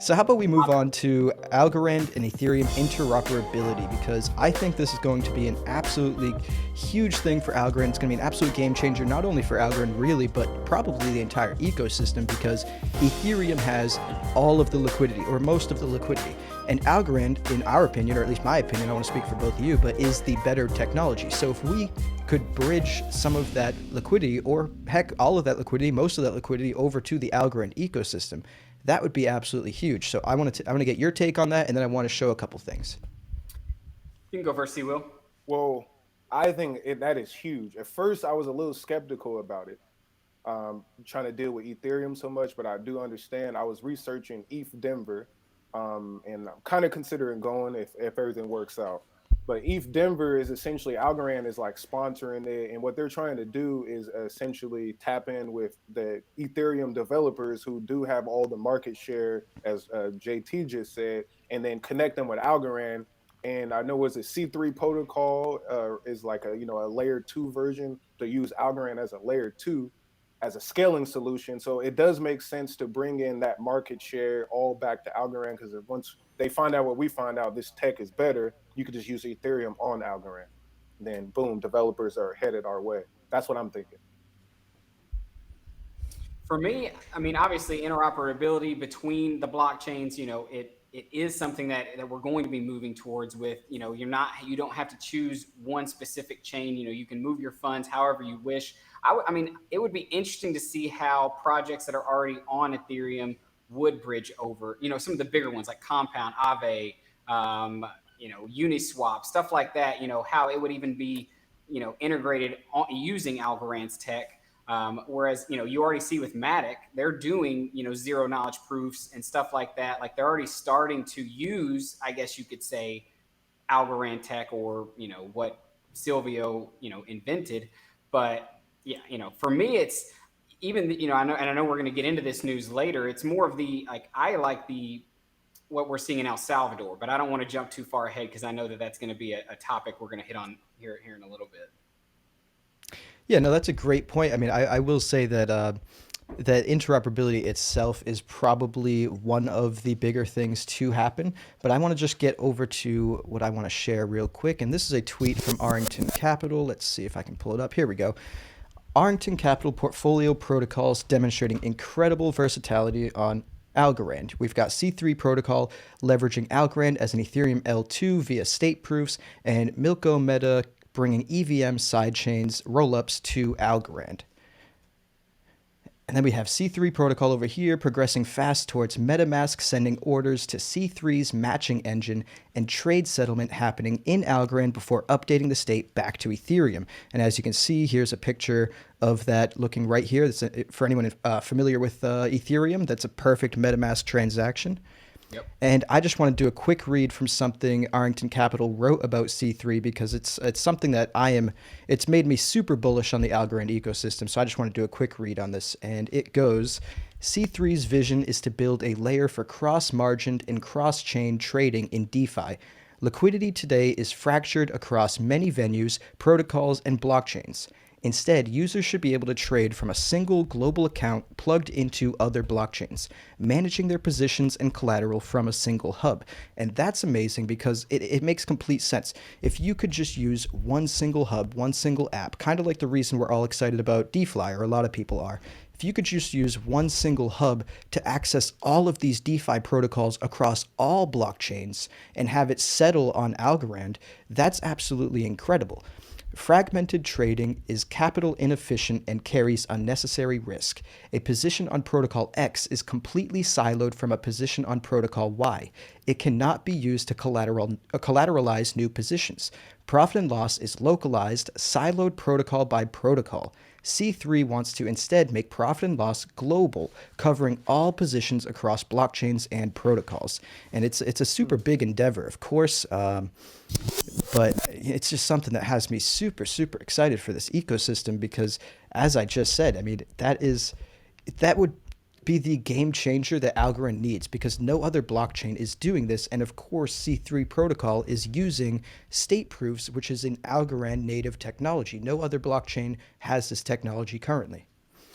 So how about we move on to Algorand and Ethereum interoperability, because I think this is going to be an absolutely huge thing for Algorand. It's going to be an absolute game changer, not only for Algorand really, but probably the entire ecosystem, because Ethereum has all of the liquidity, or most of the liquidity. And Algorand, in our opinion, or at least my opinion, I want to speak for both of you, but is the better technology. So if we could bridge some of that liquidity, or heck, all of that liquidity, most of that liquidity over to the Algorand ecosystem, that would be absolutely huge. So I want to get your take on that, and then I want to show a couple things. You can go first, C. Will. Well, I think that is huge. At first, I was a little skeptical about it, trying to deal with Ethereum so much, but I do understand. I was researching ETH Denver, and I'm kind of considering going if everything works out. But ETH Denver is essentially Algorand is like sponsoring it, and what they're trying to do is essentially tap in with the Ethereum developers who do have all the market share, as JT just said, and then connect them with Algorand. And I know it's a C3 protocol is like a layer two version to use Algorand as a layer two as a scaling solution. So it does make sense to bring in that market share all back to Algorand, because once they find out what we find out, this tech is better, you could just use Ethereum on Algorand. Then boom, developers are headed our way. That's what I'm thinking. For me, I mean, obviously, interoperability between the blockchains, it is something that we're going to be moving towards. With you don't have to choose one specific chain. You can move your funds however you wish. I mean, it would be interesting to see how projects that are already on Ethereum would bridge over. Some of the bigger ones like Compound, Aave, Uniswap, stuff like that. How it would even be integrated using Algorand's tech. Whereas, you already see with Matic, they're doing, zero knowledge proofs and stuff like that. Like they're already starting to use, I guess you could say, Algorand tech, or, what Silvio, invented. But yeah, for me, it's even, I know we're going to get into this news later. It's more of I like what we're seeing in El Salvador, but I don't want to jump too far ahead, because I know that that's going to be a topic we're going to hit on here in a little bit. Yeah, no, that's a great point. I mean, I will say that that interoperability itself is probably one of the bigger things to happen. But I want to just get over to what I want to share real quick. And this is a tweet from Arlington Capital. Let's see if I can pull it up. Here we go. Arlington Capital portfolio protocols demonstrating incredible versatility on Algorand. We've got C3 protocol leveraging Algorand as an Ethereum L2 via state proofs, and Milko Meta bringing EVM sidechains rollups to Algorand. And then we have C3 protocol over here progressing fast towards MetaMask sending orders to C3's matching engine, and trade settlement happening in Algorand before updating the state back to Ethereum. And as you can see, here's a picture of that looking right here. For anyone familiar with Ethereum, that's a perfect MetaMask transaction. Yep. And I just want to do a quick read from something Arlington Capital wrote about C3, because it's something that it's made me super bullish on the Algorand ecosystem. So I just want to do a quick read on this. And it goes, C3's vision is to build a layer for cross-margined and cross-chain trading in DeFi. Liquidity today is fractured across many venues, protocols, and blockchains. Instead, users should be able to trade from a single global account plugged into other blockchains, managing their positions and collateral from a single hub. And that's amazing, because it makes complete sense. If you could just use one single hub, one single app, kind of like the reason we're all excited about DeFi, or a lot of people are, if you could just use one single hub to access all of these DeFi protocols across all blockchains and have it settle on Algorand, that's absolutely incredible. Fragmented trading is capital inefficient and carries unnecessary risk. A position on protocol X is completely siloed from a position on protocol Y. It cannot be used to collateralize new positions. Profit and loss is localized, siloed protocol by protocol. C3 wants to instead make profit and loss global, covering all positions across blockchains and protocols. And it's a super big endeavor, of course, but it's just something that has me super, super excited for this ecosystem, because, as I just said, I mean, that would be the game changer that Algorand needs, because no other blockchain is doing this. And of course, C3 protocol is using state proofs, which is an Algorand native technology. No other blockchain has this technology currently.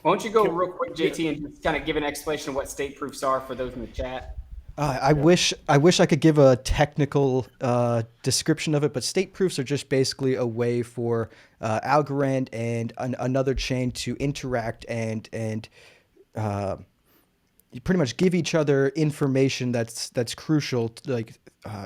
Why don't you go real quick, JT, and just kind of give an explanation of what state proofs are for those in the chat? Yeah. I wish I could give a technical description of it, but state proofs are just basically a way for Algorand and another chain to interact and uh, you pretty much give each other information that's crucial to, like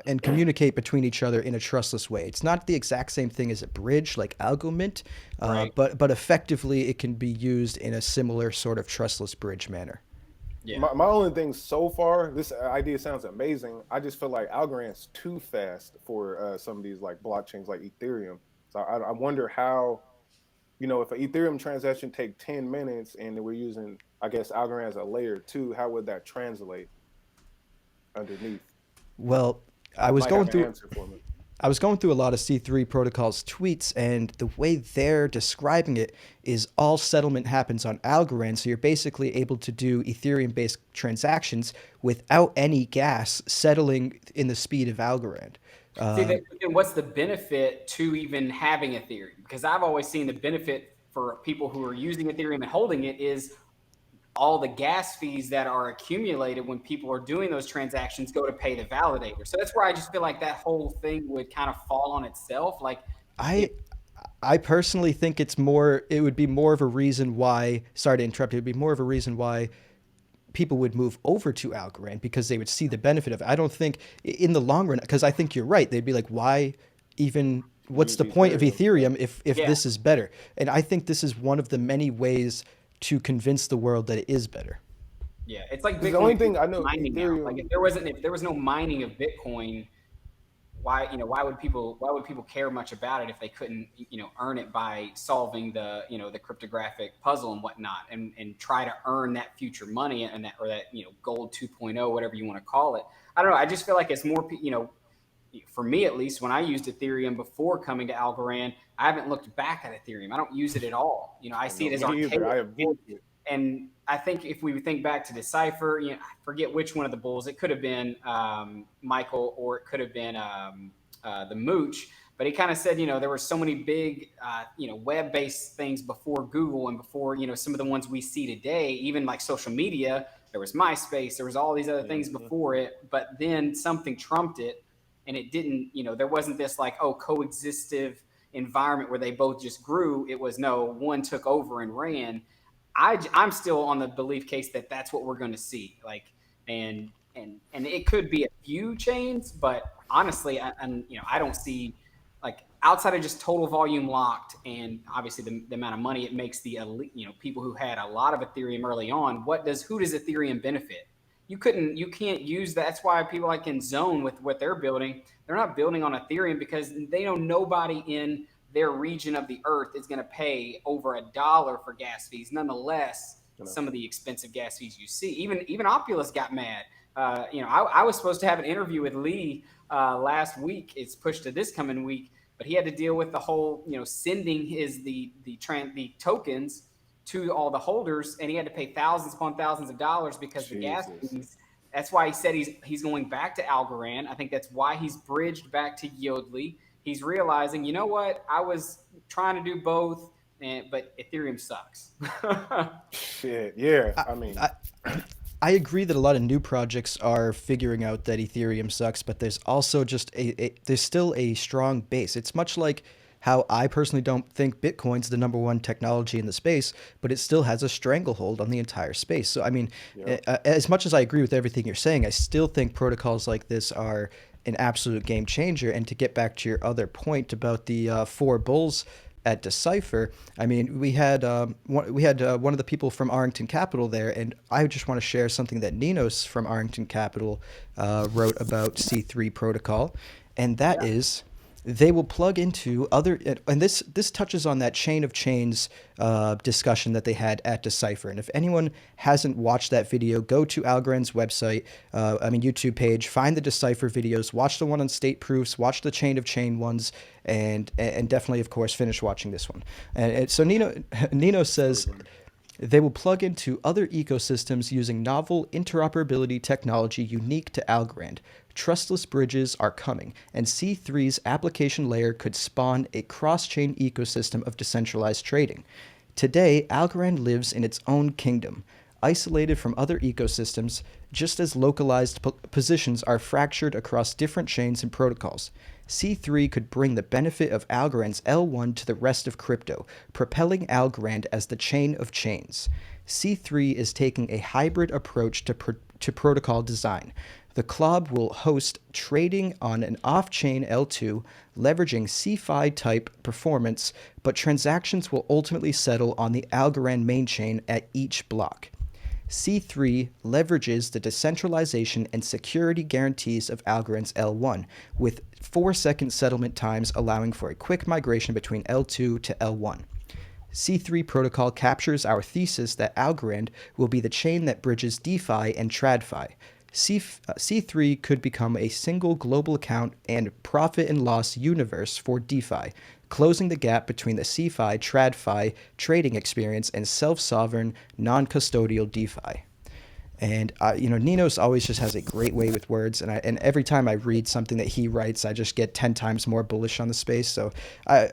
and communicate between each other in a trustless way. It's not the exact same thing as a bridge like Algomint, Right. but effectively it can be used in a similar sort of trustless bridge manner. Yeah. My only thing so far, this idea sounds amazing. I just feel like Algorand's too fast for some of these like blockchains like Ethereum. So I wonder how, if an Ethereum transaction take 10 minutes and we're using, I guess, Algorand as a layer two, how would that translate underneath? Well, I You was might have going an through answer for me. I was going through a lot of C3 protocols tweets, and the way they're describing it is all settlement happens on Algorand. So you're basically able to do Ethereum based transactions without any gas settling in the speed of Algorand. See, Uh, then what's the benefit to even having Ethereum? Because I've always seen the benefit for people who are using Ethereum and holding it is all the gas fees that are accumulated when people are doing those transactions go to pay the validator. So that's where I just feel like that whole thing would kind of fall on itself. Like if I I personally think it would be more of a reason why, sorry to interrupt, it would be more of a reason why people would move over to Algorand because they would see the benefit of it. I don't think in the long run, because I think you're right. They'd be like, why even, what's Use the point of Ethereum. Yeah. Ethereum if yeah, this is better? And I think this is one of the many ways to convince the world that it is better. yeah, it's like Because the only Bitcoin thing I know, mining now. Like Ethereum, if there was no mining of Bitcoin, why would people care much about it if they couldn't earn it by solving the cryptographic puzzle and whatnot and try to earn that future money and that gold 2.0, whatever you want to call it. I don't know, I just feel like it's more, for me at least, when I used Ethereum before coming to Algorand, I haven't looked back at Ethereum. I don't use it at all. I I see know it as me either. I archaic. avoid it. And I think if we think back to Decipher, I forget which one of the bulls. It could have been Michael, or it could have been the Mooch. But he kind of said, there were so many big, web-based things before Google and before, some of the ones we see today, even like social media. There was MySpace. There was all these other things Mhm. before it. But then something trumped it, and it didn't. There wasn't this like coexistive environment where they both just grew. It was no one took over and ran. I'm still on the belief case that that's what we're going to see. Like, and it could be a few chains, but honestly, I don't see, like, outside of just total volume locked, and obviously the amount of money it makes the elite, people who had a lot of Ethereum early on. Who does Ethereum benefit? You can't use that. That's why people like in Zone with what they're building, they're not building on Ethereum because they know nobody in their region of the earth is going to pay over $1 for gas fees. Nonetheless, You know. some of the expensive gas fees you see, even Opulus got mad. I was supposed to have an interview with Lee last week. It's pushed to this coming week, but he had to deal with the whole, sending the tokens to all the holders, and he had to pay thousands upon thousands of dollars because the gas Jesus. fees. That's why he said he's going back to Algorand. I think that's why he's bridged back to Yodlee. He's realizing, you know what, I was trying to do both, but Ethereum sucks. Shit. Yeah. I, I mean, I, I agree that a lot of new projects are figuring out that Ethereum sucks, but there's also just there's still a strong base. It's much like how I personally don't think Bitcoin's the number one technology in the space, but it still has a stranglehold on the entire space. So I mean, yep. as much as I agree with everything you're saying, I still think protocols like this are an absolute game changer. And to get back to your other point about the four bulls at Decipher, I mean, we had one of the people from Arlington Capital there, and I just want to share something that Ninos from Arlington Capital wrote about C3 protocol, and that Yeah. is they will plug into other, and this touches on that chain of chains discussion that they had at Decipher. And if anyone hasn't watched that video, go to Algorand's website, YouTube page, find the Decipher videos, watch the one on state proofs, watch the chain of chain ones, and definitely, of course, finish watching this one. And so Nino says Absolutely. they will plug into other ecosystems using novel interoperability technology unique to Algorand. Trustless bridges are coming, and C3's application layer could spawn a cross-chain ecosystem of decentralized trading. Today, Algorand lives in its own kingdom, isolated from other ecosystems, just as localized positions are fractured across different chains and protocols. C3 could bring the benefit of Algorand's L1 to the rest of crypto, propelling Algorand as the chain of chains. C3 is taking a hybrid approach to protocol design. The club will host trading on an off-chain L2, leveraging CeFi type performance, but transactions will ultimately settle on the Algorand main chain at each block. C3 leverages the decentralization and security guarantees of Algorand's L1, with 4-second settlement times allowing for a quick migration between L2 to L1. C3 protocol captures our thesis that Algorand will be the chain that bridges DeFi and TradFi. C3 could become a single global account and profit and loss universe for DeFi, closing the gap between the CeFi, TradFi trading experience and self-sovereign, non-custodial DeFi. And Ninos always just has a great way with words, and every time I read something that he writes, I just get 10 times more bullish on the space. So I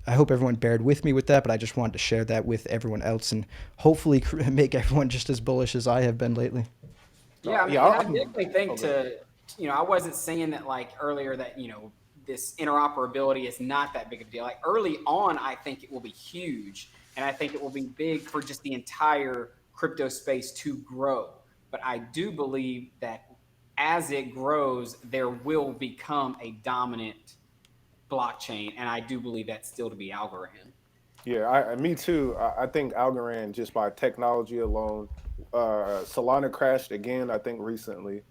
hope everyone bared with me with that, but I just wanted to share that with everyone else and hopefully make everyone just as bullish as I have been lately. Yeah, I mean, I definitely think I wasn't saying that like earlier that, this interoperability is not that big of a deal. Like early on, I think it will be huge. And I think it will be big for just the entire crypto space to grow. But I do believe that as it grows, there will become a dominant blockchain. And I do believe that's still to be Algorand. Yeah, me too. I think Algorand, just by technology alone, Solana crashed again, I think recently.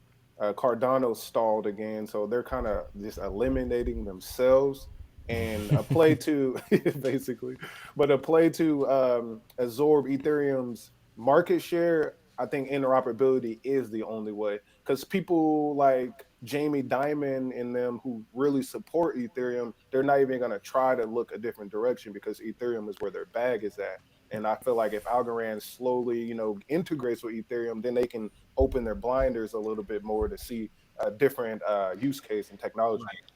Cardano stalled again, so they're kind of just eliminating themselves. And a play to basically, but a play to absorb Ethereum's market share. I think interoperability is the only way, because people like Jamie Dimon and them who really support Ethereum, they're not even going to try to look a different direction because Ethereum is where their bag is at. And I feel like if Algorand slowly, integrates with Ethereum, then they can open their blinders a little bit more to see a different use case and technology. Right.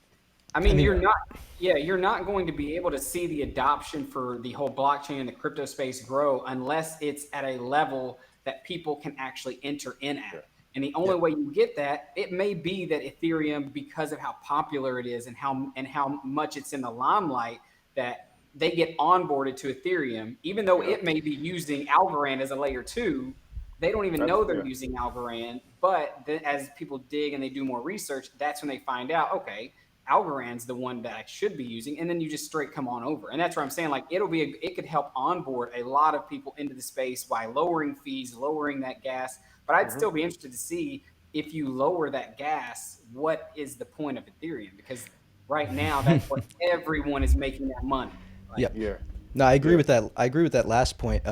I mean, you're not going to be able to see the adoption for the whole blockchain and the crypto space grow unless it's at a level that people can actually enter in at. Yeah. And the only way you get that, it may be that Ethereum, because of how popular it is and how much it's in the limelight, that they get onboarded to Ethereum, even though it may be using Algorand as a layer 2. They don't even know they're using Algorand. But then as people dig and they do more research, that's when they find out, okay, Algorand's the one that I should be using, and then you just straight come on over. And that's what I'm saying. Like it could help onboard a lot of people into the space by lowering fees, lowering that gas. But I'd still be interested to see if you lower that gas, what is the point of Ethereum? Because right now that's what everyone is making that money. Like, yeah. No, I agree with that. I agree with that last point.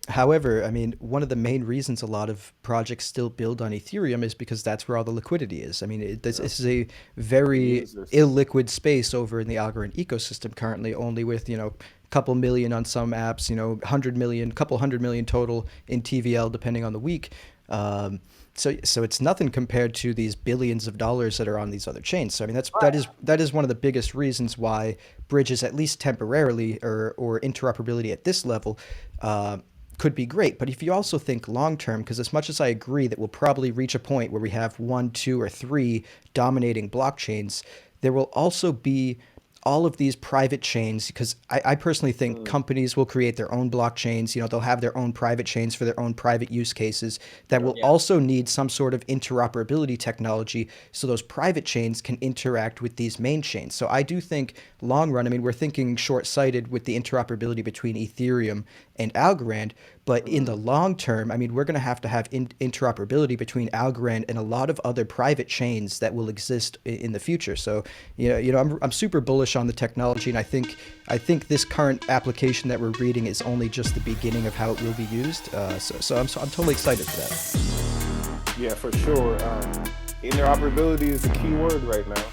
However, I mean, one of the main reasons a lot of projects still build on Ethereum is because that's where all the liquidity is. I mean, this is a very illiquid space over in the Algorand ecosystem currently, only with, a couple million on some apps, 100 million, couple 100 million total in TVL, depending on the week. So it's nothing compared to these billions of dollars that are on these other chains. So I mean, that is one of the biggest reasons why bridges, at least temporarily, or interoperability at this level, could be great. But if you also think long term, because as much as I agree that we'll probably reach a point where we have 1, 2, or 3 dominating blockchains, there will also be all of these private chains, because I personally think companies will create their own blockchains. They'll have their own private chains for their own private use cases that will also need some sort of interoperability technology so those private chains can interact with these main chains. So I do think long run, I mean, we're thinking short-sighted with the interoperability between Ethereum and Algorand, but in the long term, I mean, we're going to have interoperability between Algorand and a lot of other private chains that will exist in the future. So, I'm super bullish on the technology, and I think this current application that we're reading is only just the beginning of how it will be used. So I'm totally excited for that. Yeah, for sure. Interoperability is the key word right now.